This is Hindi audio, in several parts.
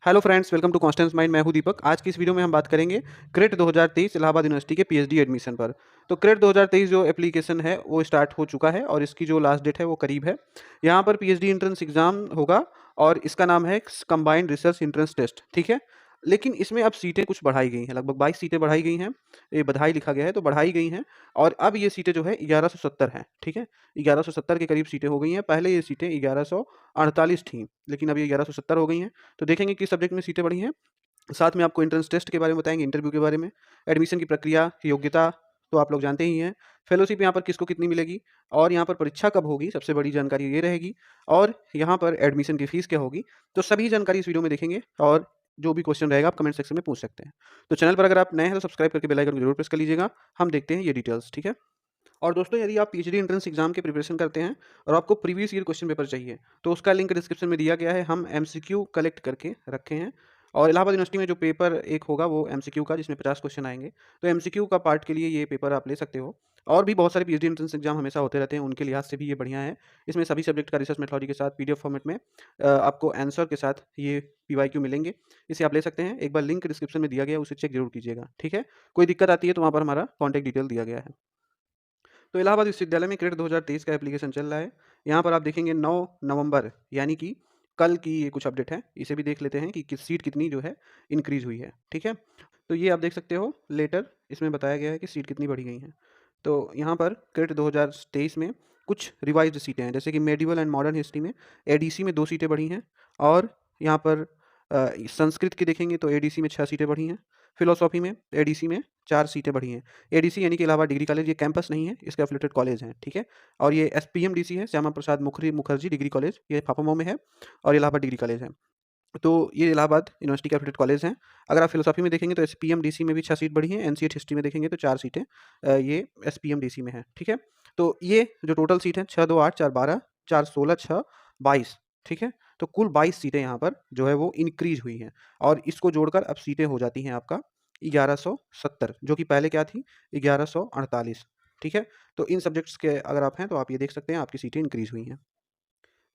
Hello friends, welcome to Constance mind. मैं हूं दीपक। आज की इस वीडियो में हम बात करेंगे क्रेट 2023 इलाहाबाद यूनिवर्सिटी के पीएचडी एडमिशन पर। तो क्रेट 2023 जो एप्लीकेशन है वो स्टार्ट हो चुका है और इसकी जो लास्ट डेट है वो करीब है। यहाँ पर पीएचडी एंट्रेंस एग्जाम होगा और इसका नाम है कंबाइंड रिसर्च एंट्रेंस टेस्ट, ठीक है। लेकिन इसमें अब सीटें कुछ बढ़ाई गई हैं, लगभग 22 सीटें बढ़ाई गई हैं। ये बधाई लिखा गया है तो बढ़ाई गई हैं और अब ये सीटें जो है 1170 हैं, ठीक है। 1170 के करीब सीटें हो गई हैं। पहले ये सीटें 1148 थीं, लेकिन अब ये 1170 हो गई हैं। तो देखेंगे किस सब्जेक्ट में सीटें बढ़ी हैं। साथ में आपको एंट्रेंस टेस्ट के बारे में बताएँगे, इंटरव्यू के बारे में, एडमिशन की प्रक्रिया, योग्यता तो आप लोग जानते ही हैं। फेलोशिप यहाँ पर किसको कितनी मिलेगी और यहाँ पर परीक्षा कब होगी, सबसे बड़ी जानकारी ये रहेगी। और यहाँ पर एडमिशन की फ़ीस क्या होगी, तो सभी जानकारी इस वीडियो में देखेंगे और जो भी क्वेश्चन रहेगा आप कमेंट सेक्शन में पूछ सकते हैं। तो चैनल पर अगर आप नए हैं तो सब्सक्राइब करके बेल आइकन को ज़रूर प्रेस कर लीजिएगा। हम देखते हैं ये डिटेल्स, ठीक है। और दोस्तों, यदि आप पीएचडी एंट्रेंस एग्जाम की प्रिपरेशन करते हैं और आपको प्रीवियस ईयर क्वेश्चन पेपर चाहिए तो उसका लिंक डिस्क्रिप्शन में दिया गया है। हम एमसीक्यू कलेक्ट करके रखे हैं और इलाहाबाद यूनिवर्सिटी में जो पेपर एक होगा वो एमसीक्यू का, जिसमें 50 क्वेश्चन आएंगे। तो एमसीक्यू का पार्ट के लिए ये पेपर आप ले सकते हो। और भी बहुत सारे पीएचडी एंट्रेंस एग्जाम हमेशा होते रहते हैं, उनके लिहाज से भी ये बढ़िया है। इसमें सभी सब्जेक्ट का रिसर्च मेथोलॉजी के साथ पीडीएफ फॉर्मेट में आपको आंसर के साथ ये पीवाईक्यू मिलेंगे। इसे आप ले सकते हैं। एक बार लिंक डिस्क्रिप्शन में दिया गया है, उसे चेक जरूर कीजिएगा, ठीक है। कोई दिक्कत आती है तो वहाँ पर हमारा कॉन्टैक्ट डिटेल दिया गया है। तो इलाहाबाद विश्वविद्यालय में क्रेट 2023 का एप्लीकेशन चल रहा है। यहाँ पर आप देखेंगे 9 नवंबर यानी कि कल की ये कुछ अपडेट है। इसे भी देख लेते हैं कि सीट कितनी जो है इंक्रीज़ हुई है, ठीक है। तो ये आप देख सकते हो लेटर, इसमें बताया गया है कि सीट कितनी बढ़ी गई हैं। तो यहाँ पर क्रेट 2023 में कुछ रिवाइज्ड सीटें हैं, जैसे कि मेडिवल एंड मॉडर्न हिस्ट्री में एडीसी में 2 सीटें बढ़ी हैं। और यहाँ पर संस्कृत की देखेंगे तो एडीसी में 6 सीटें बढ़ी हैं। फिलोसॉफी में एडीसी में 4 सीटें बढ़ी हैं। एडीसी यानी कि इलाहाबाद डिग्री कॉलेज, ये कैंपस नहीं है, इसके एफिलिएटेड कॉलेज हैं, ठीक है। और ये एसपीएमडीसी है, श्यामा प्रसाद मुखर्जी डिग्री कॉलेज, ये फाफामऊ में है और इलाहाबाद डिग्री कॉलेज है। तो ये इलाहाबाद यूनिवर्सिटी के एफिलिएटेड कॉलेज हैं। अगर आप फिलोसॉफी में देखेंगे तो एसपीएमडीसी में भी 6 सीट बढ़ी हैं। एनसीएट हिस्ट्री में देखेंगे तो 4 सीटें ये एसपीएमडीसी में हैं, ठीक है। तो ये जो टोटल सीट है 6, 2, 8, 4, 12, 4, 16, 6, 22, ठीक है। तो कुल 22 सीटें यहाँ पर जो है वो इंक्रीज़ हुई हैं और इसको जोड़कर अब सीटें हो जाती हैं आपका 1170, जो कि पहले क्या थी 1148, ठीक है। तो इन सब्जेक्ट्स के अगर आप हैं तो आप ये देख सकते हैं आपकी सीटें इंक्रीज़ हुई हैं।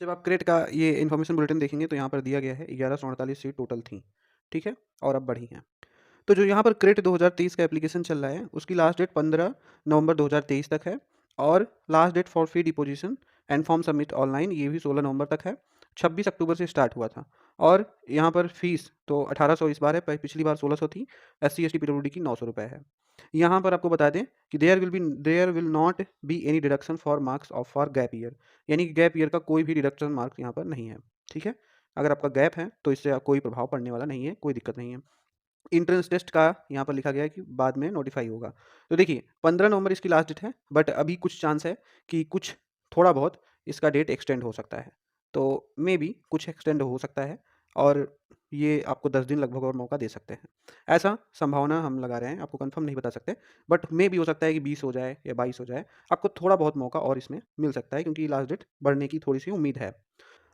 जब आप क्रेट का ये इन्फॉर्मेशन बुलेटिन देखेंगे तो यहाँ पर दिया गया है 1148 सीट टोटल थी, ठीक है, और अब बढ़ी हैं। तो जो यहाँ पर क्रेट 2023 का एप्लीकेशन चल रहा है उसकी लास्ट डेट 15 नवंबर 2023 तक है और last date for fee deposition and form submit online ये भी 16 नवंबर तक है। 26 अक्टूबर से स्टार्ट हुआ था और यहाँ पर फीस तो 1800 इस बार है, पिछली बार 1600 थी। SC ST PWD की 900 रुपये है। यहाँ पर आपको बता दें कि there will not be any deduction for marks of for gap year, यानी कि गैप ईयर का कोई भी डिडक्शन मार्क्स यहाँ पर नहीं है, ठीक है। अगर आपका गैप है तो इससे कोई प्रभाव पड़ने वाला नहीं है, कोई दिक्कत नहीं है। एंट्रेंस टेस्ट का यहाँ पर लिखा गया है कि बाद में नोटिफाई होगा। तो देखिए 15 नवंबर इसकी लास्ट डेट है, बट अभी कुछ चांस है कि कुछ थोड़ा बहुत इसका डेट एक्सटेंड हो सकता है। तो मे बी कुछ एक्सटेंड हो सकता है और ये आपको 10 दिन लगभग और मौका दे सकते हैं। ऐसा संभावना हम लगा रहे हैं, आपको कंफर्म नहीं बता सकते, बट मे बी हो सकता है कि 20 हो जाए या 22 हो जाए। आपको थोड़ा बहुत मौका और इसमें मिल सकता है क्योंकि लास्ट डेट बढ़ने की थोड़ी सी उम्मीद है।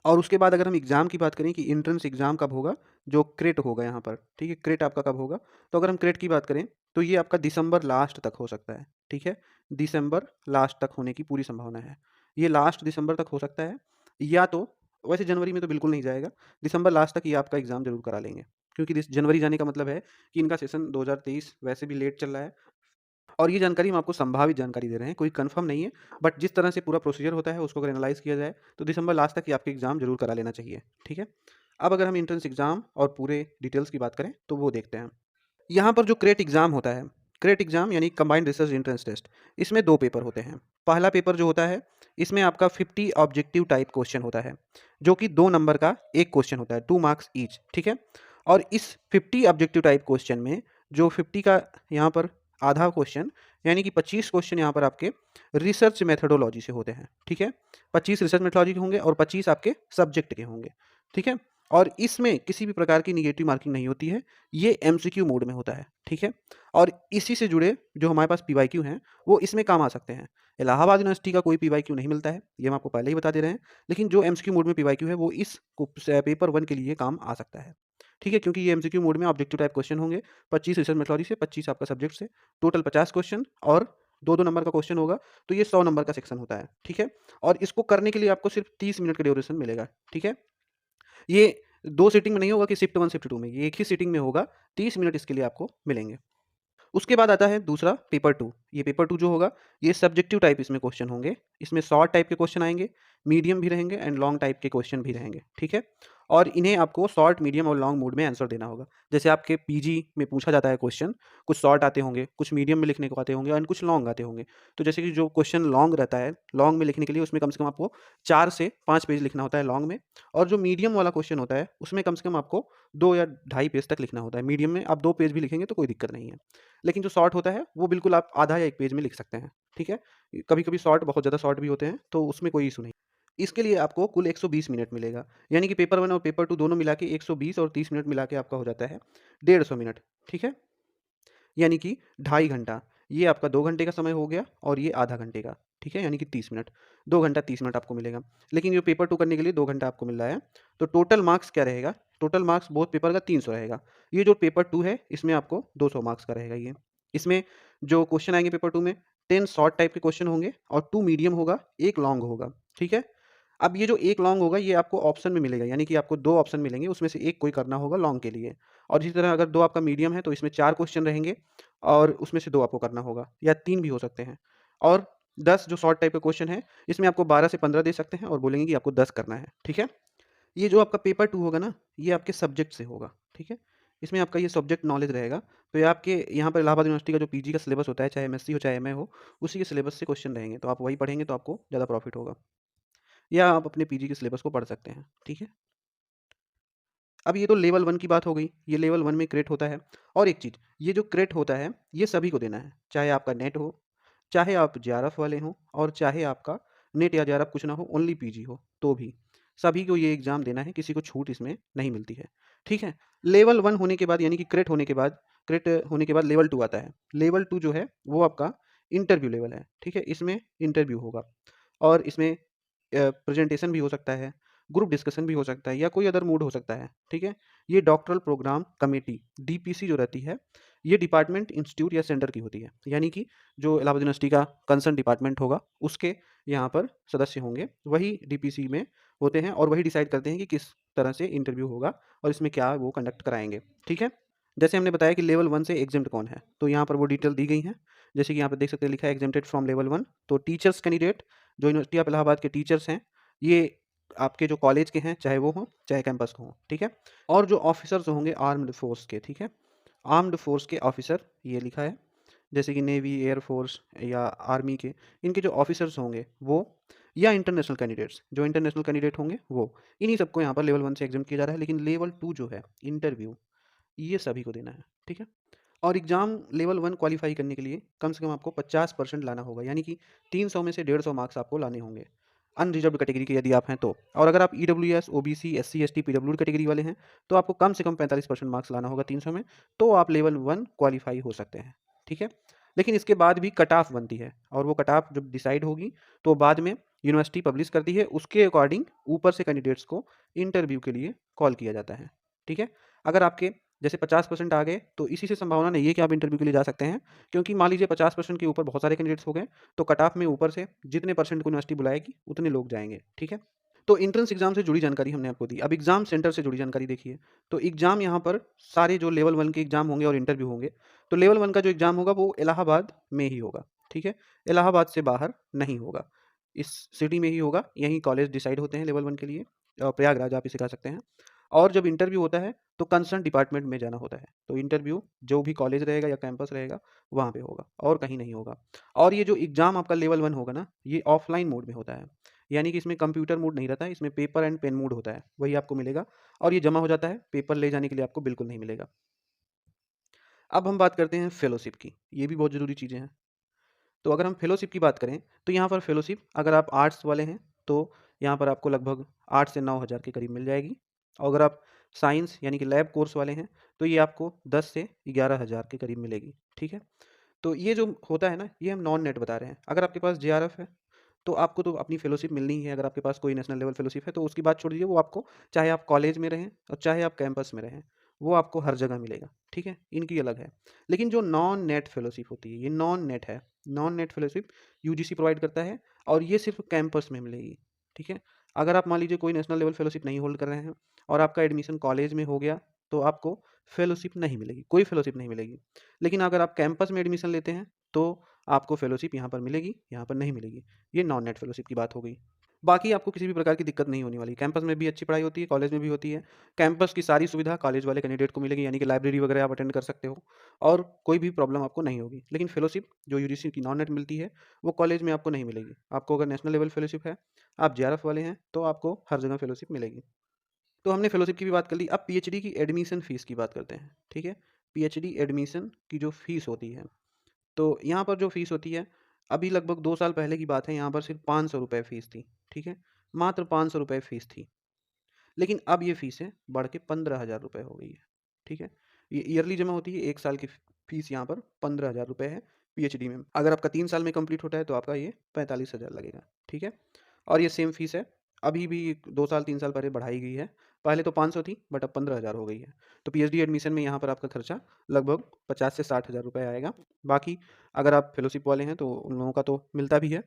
और उसके बाद अगर हम एग्ज़ाम की बात करें कि एंट्रेंस एग्ज़ाम कब होगा, जो क्रेट होगा यहाँ पर, ठीक है, क्रेट आपका कब होगा, तो अगर हम क्रेट की बात करें तो ये आपका दिसंबर लास्ट तक हो सकता है, ठीक है। दिसंबर लास्ट तक होने की पूरी संभावना है। ये लास्ट दिसंबर तक हो सकता है या तो वैसे जनवरी में तो बिल्कुल नहीं जाएगा, दिसंबर लास्ट तक ये आपका एग्ज़ाम ज़रूर करा लेंगे क्योंकि जनवरी जाने का मतलब है कि इनका सेशन 2023 वैसे भी लेट चल रहा है। और ये जानकारी हम आपको संभावित जानकारी दे रहे हैं, कोई कंफर्म नहीं है, बट जिस तरह से पूरा प्रोसीजर होता है उसको अगर एनालाइज़ किया जाए तो दिसंबर लास्ट तक ही आपके एग्ज़ाम ज़रूर करा लेना चाहिए, ठीक है। अब अगर हम एंट्रेंस एग्ज़ाम और पूरे डिटेल्स की बात करें तो वो देखते हैं। यहाँ पर जो क्रेट एग्ज़ाम होता है, क्रेट एग्ज़ाम यानी कंबाइंड रिसर्च एंट्रेंस टेस्ट, इसमें 2 पेपर होते हैं। पहला पेपर जो होता है इसमें आपका 50 ऑब्जेक्टिव टाइप क्वेश्चन होता है, जो कि 2 नंबर का 1 क्वेश्चन होता है, 2 मार्क्स ईच, ठीक है। और इस 50 ऑब्जेक्टिव टाइप क्वेश्चन में जो 50 का यहाँ पर आधा क्वेश्चन यानी कि 25 क्वेश्चन यहाँ पर आपके रिसर्च मेथोडोलॉजी से होते हैं, ठीक है। 25 रिसर्च मेथोडोलॉजी के होंगे और 25 आपके सब्जेक्ट के होंगे, ठीक है। और इसमें किसी भी प्रकार की नेगेटिव मार्किंग नहीं होती है, ये एमसीक्यू मोड में होता है, ठीक है। और इसी से जुड़े जो हमारे पास पीवाईक्यू हैं वो इसमें काम आ सकते हैं। इलाहाबाद यूनिवर्सिटी का कोई पीवाईक्यू नहीं मिलता है, ये हम आपको पहले ही बता दे रहे हैं, लेकिन जो एमसीक्यू मोड में पीवाईक्यू है वो इस पेपर 1 के लिए काम आ सकता है, ठीक है। क्योंकि ये एमसीक्यू मोड में ऑब्जेक्टिव टाइप क्वेश्चन होंगे, 25 रिसर्च मेथोडोलॉजी से, 25 आपका सब्जेक्ट से, टोटल 50 क्वेश्चन और 2-2 नंबर का क्वेश्चन होगा, तो ये 100 नंबर का सेक्शन होता है, ठीक है। और इसको करने के लिए आपको सिर्फ 30 मिनट का ड्यूरेशन मिलेगा, ठीक है। ये 2 सीटिंग में नहीं होगा कि शिफ्ट 1 शिफ्ट 2 में, ये एक ही सीटिंग में होगा, 30 मिनट इसके लिए आपको मिलेंगे। उसके बाद आता है दूसरा पेपर 2। ये पेपर 2 जो होगा, ये सब्जेक्टिव टाइप इसमें क्वेश्चन होंगे। इसमें शॉर्ट टाइप के क्वेश्चन आएँगे, मीडियम भी रहेंगे एंड लॉन्ग टाइप के क्वेश्चन भी रहेंगे, ठीक है? और इन्हें आपको शॉर्ट, मीडियम और लॉन्ग मोड में आंसर देना होगा। जैसे आपके पीजी में पूछा जाता है क्वेश्चन, कुछ शॉर्ट आते होंगे, कुछ मीडियम में लिखने को आते होंगे एंड कुछ लॉन्ग आते होंगे। तो जैसे कि जो क्वेश्चन लॉन्ग रहता है, लॉन्ग में लिखने के लिए उसमें कम से कम आपको 4 से 5 पेज लिखना होता है लॉन्ग में, और जो मीडियम वाला क्वेश्चन होता है, उसमें कम से कम आपको 2 या ढाई पेज तक लिखना होता है। मीडियम में आप 2 पेज भी लिखेंगे तो कोई दिक्कत नहीं है। लेकिन जो शॉर्ट होता है, वो बिल्कुल आप आधा या 1 पेज में लिख सकते हैं, ठीक है? कभी-कभी शॉर्ट बहुत ज़्यादा शॉर्ट भी होते हैं, तो उसमें कोई इश्यू नहीं। इसके लिए आपको कुल 120 मिनट मिलेगा, यानी कि पेपर 1 और पेपर 2 दोनों मिला के 120 और 30 मिनट मिला के आपका हो जाता है 150 मिनट, ठीक है? यानी कि ढाई घंटा। ये आपका 2 घंटे का समय हो गया और ये आधा घंटे का, ठीक है? यानी कि 30 मिनट। 2 घंटा 30 मिनट आपको मिलेगा। लेकिन जो पेपर 2 करने के लिए 2 घंटा आपको मिल रहा है, तो टोटल मार्क्स क्या रहेगा? टोटल मार्क्स बोथ पेपर का 300 रहेगा। ये जो पेपर 2 है, इसमें आपको 200 मार्क्स का रहेगा ये। इसमें जो क्वेश्चन आएँगे पेपर 2 में, 10 शॉर्ट टाइप के क्वेश्चन होंगे और 2 मीडियम होगा, 1 लॉन्ग होगा, ठीक है? अब ये जो 1 लॉन्ग होगा, ये आपको ऑप्शन में मिलेगा, यानी कि आपको 2 ऑप्शन मिलेंगे, उसमें से 1 कोई करना होगा लॉन्ग के लिए। और इसी तरह अगर 2 आपका मीडियम है, तो इसमें 4 क्वेश्चन रहेंगे और उसमें से 2 आपको करना होगा, या 3 भी हो सकते हैं। और 10 जो शॉर्ट टाइप के क्वेश्चन हैं, इसमें आपको 12 से 15 दे सकते हैं और बोलेंगे कि आपको 10 करना है, ठीक है? ये जो आपका पेपर 2 होगा ना, ये आपके सब्जेक्ट से होगा, ठीक है? इसमें आपका ये सब्जेक्ट नॉलेज रहेगा, तो ये आपके यहाँ पर इलाहाबाद यूनिवर्सिटी का जो पीजी का सिलेबस होता है, चाहे एमएससी हो, चाहे एमए हो, उसी के सिलेबस से क्वेश्चन रहेंगे, तो आप वही पढ़ेंगे तो आपको ज़्यादा प्रॉफिट होगा। या आप अपने पीजी के सिलेबस को पढ़ सकते हैं, ठीक है? अब ये तो लेवल 1 की बात हो गई, ये लेवल 1 में क्रेट होता है। और एक चीज़, ये जो क्रेट होता है, ये सभी को देना है, चाहे आपका नेट हो, चाहे आप जेआरएफ वाले हों और चाहे आपका नेट या जेआरएफ कुछ ना हो, ओनली पीजी हो, तो भी। सभी को ये एग्ज़ाम देना है, किसी को छूट इसमें नहीं मिलती है, ठीक है? लेवल 1 होने के बाद, यानी कि क्रेट होने के बाद लेवल 2 आता है। लेवल 2 जो है, वो आपका इंटरव्यू लेवल है, ठीक है? इसमें इंटरव्यू होगा और इसमें प्रेजेंटेशन भी हो सकता है, ग्रुप डिस्कशन भी हो सकता है या कोई अदर मूड हो सकता है, ठीक है? ये डॉक्टरल प्रोग्राम कमेटी डीपीसी जो रहती है, ये डिपार्टमेंट, इंस्टीट्यूट या सेंटर की होती है। यानी कि जो इलाहाबाद यूनिवर्सिटी का कंसर्न डिपार्टमेंट होगा, उसके यहाँ पर सदस्य होंगे, वही डीपीसी में होते हैं और वही डिसाइड करते हैं कि किस तरह से इंटरव्यू होगा और इसमें क्या वो कंडक्ट कराएँगे, ठीक है? जैसे हमने बताया कि लेवल 1 से एग्ज़ेम्प्ट कौन है, तो यहाँ पर वो डिटेल दी गई हैं। जैसे कि यहाँ पे देख सकते हैं, लिखा है एग्ज़ेम्प्टेड फ्रॉम लेवल 1, तो टीचर्स कैंडिडेट जो यूनिवर्सिटी ऑफ इलाहाबाद के टीचर्स हैं, ये आपके जो कॉलेज के हैं, चाहे वो हों, चाहे कैंपस के हों, ठीक है? और जो ऑफ़िसर्स होंगे आर्म्ड फ़ोर्स के, ठीक है? आर्म्ड फ़ोर्स के ऑफ़िसर, ये लिखा है, जैसे कि नेवी, एयर फ़ोर्स या आर्मी के, इनके जो ऑफ़िसर्स होंगे वो, या इंटरनेशनल कैंडिडेट्स, जो इंटरनेशनल कैंडिडेट होंगे वो, इन्हीं सबको यहाँ पर लेवल 1 से एग्ज़ाम किया जा रहा है। लेकिन लेवल 2 जो है, इंटरव्यू, ये सभी को देना है, ठीक है? और एग्ज़ाम लेवल 1 क्वालीफाई करने के लिए कम से कम आपको 50% लाना होगा, यानी कि 300 में से 150 मार्क्स आपको लाने होंगे, अनरिज़र्व्ड कैटेगरी के यदि आप हैं तो। और अगर आप EWS, OBC, SC, ST, PWD category वाले हैं, तो आपको कम से कम 45% मार्क्स लाना होगा 300 में, तो आप लेवल 1 क्वालीफाई हो सकते हैं, ठीक है? लेकिन इसके बाद भी कट ऑफ बनती है और वो कट ऑफ जब डिसाइड होगी, तो बाद में यूनिवर्सिटी पब्लिश करती है, उसके अकॉर्डिंग ऊपर से कैंडिडेट्स को इंटरव्यू के लिए कॉल किया जाता है, ठीक है? अगर आपके जैसे 50% आ गए, तो इसी से संभावना नहीं है कि आप इंटरव्यू के लिए जा सकते हैं, क्योंकि मान लीजिए 50% के ऊपर बहुत सारे कैंडिडेट्स हो गए, तो कट ऑफ में ऊपर से जितने परसेंट को यूनिवर्सिटी बुलाएगी, उतने लोग जाएँगे, ठीक है? तो एंट्रेंस एग्ज़ाम से जुड़ी जानकारी हमने आपको दी। अब एग्ज़ाम सेंटर से जुड़ी जानकारी देखिए। तो एग्ज़ाम यहाँ पर सारे जो लेवल 1 के एग्ज़ाम होंगे और इंटरव्यू होंगे, तो लेवल 1 का जो एग्ज़ाम होगा वो इलाहाबाद में ही होगा, ठीक है? इलाहाबाद से बाहर नहीं होगा। इस सिटी में ही होगा, यहीं कॉलेज डिसाइड होते हैं लेवल 1 के लिए, प्रयागराज आप इसे कह सकते हैं। और जब इंटरव्यू होता है, तो कंसर्न डिपार्टमेंट में जाना होता है। तो इंटरव्यू जो भी कॉलेज रहेगा या कैंपस रहेगा, वहाँ पे होगा और कहीं नहीं होगा। और ये जो एग्ज़ाम आपका लेवल 1 होगा ना, ये ऑफ़लाइन मोड में होता है। यानी कि इसमें कंप्यूटर मोड नहीं रहता है, इसमें पेपर एंड पेन मोड होता है, वही आपको मिलेगा और ये जमा हो जाता है, पेपर ले जाने के लिए आपको बिल्कुल नहीं मिलेगा। अब हम बात करते हैं फेलोशिप की, ये भी बहुत ज़रूरी चीज़ें हैं। तो अगर हम फेलोशिप की बात करें, तो यहाँ पर फेलोशिप अगर आप आर्ट्स वाले हैं, तो यहाँ पर आपको लगभग 8 से 9 हज़ार के करीब मिल जाएगी। और अगर आप साइंस यानी कि लैब कोर्स वाले हैं, तो ये आपको 10 से 11 हज़ार के करीब मिलेगी, ठीक है? तो ये जो होता है ना, ये हम नॉन नेट बता रहे हैं। अगर आपके पास जेआरएफ है, तो आपको तो अपनी फेलोशिप मिलनी ही है। अगर आपके पास कोई नेशनल लेवल फेलोशिप है, तो उसकी बात छोड़ दीजिए, वो आपको चाहे आप कॉलेज में रहें और चाहे आप कैंपस में रहें, वो आपको हर जगह मिलेगा, ठीक है? इनकी अलग है। लेकिन जो नॉन नेट फेलोशिप होती है, ये नॉन नेट है। Non net fellowship UGC provide करता है और ये सिर्फ़ कैंपस में मिलेगी, ठीक है? अगर आप मान लीजिए कोई नेशनल लेवल फेलोशिप नहीं होल्ड कर रहे हैं और आपका एडमिशन कॉलेज में हो गया, तो आपको फेलोशिप नहीं मिलेगी, कोई फेलोशिप नहीं मिलेगी। लेकिन अगर आप कैंपस में एडमिशन लेते हैं, तो आपको फेलोशिप यहाँ पर मिलेगी, यहाँ पर नहीं मिलेगी। ये नॉन नेट फेलोशिप की बात हो गई। बाकी आपको किसी भी प्रकार की दिक्कत नहीं होने वाली। कैंपस में भी अच्छी पढ़ाई होती है, कॉलेज में भी होती है। कैंपस की सारी सुविधा कॉलेज वाले कैंडिडेट को मिलेगी, यानी कि लाइब्रेरी वगैरह आप अटेंड कर सकते हो और कोई भी प्रॉब्लम आपको नहीं होगी। लेकिन फेलोशिप जो यूजीसी की नॉन नेट मिलती है, वो कॉलेज में आपको नहीं मिलेगी। आपको अगर नेशनल लेवल फेलोशिप है, आप जेआरएफ वाले हैं, तो आपको हर जगह फेलोशिप मिलेगी। तो हमने फेलोशिप की भी बात कर ली, अब पीएचडी की एडमिशन फ़ीस की बात करते हैं, ठीक है? पीएचडी एडमिशन की जो फ़ीस होती है, तो यहाँ पर जो फ़ीस होती है, अभी लगभग 2 साल पहले की बात है, यहाँ पर सिर्फ़ ₹500 फ़ीस थी, ठीक है? मात्र ₹500 फ़ीस थी। लेकिन अब ये फ़ीसें बढ़ के ₹15,000 हो गई है, ठीक है? ये ईयरली जमा होती है, 1 साल की फ़ीस यहाँ पर ₹15,000 है पीएचडी में। अगर आपका 3 साल में कंप्लीट होता है, तो आपका ये 45,000 लगेगा, ठीक है? और ये सेम फ़ीस है, अभी भी 2 साल 3 साल पहले बढ़ाई गई है। पहले तो 500 थी, बट अब 15,000 हो गई है। तो पीएचडी एडमिशन में यहाँ पर आपका खर्चा लगभग 50 से 60,000 आएगा। बाकी अगर आप फेलोशिप वाले हैं, तो उन लोगों का तो मिलता भी है।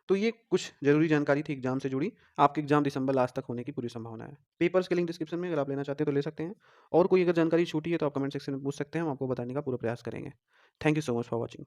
तो ये कुछ ज़रूरी जानकारी थी एग्ज़ाम से जुड़ी। आपके एग्ज़ाम दिसंबर लास्ट तक होने की पूरी संभावना है। पेपर्स के लिंक डिस्क्रिप्शन में, अगर आप लेना चाहते हैं तो ले सकते हैं। और कोई अगर जानकारी छूटी है तो आप कमेंट सेक्शन में पूछ सकते हैं, हम आपको बताने का पूरा प्रयास करेंगे। Thank you so much for watching.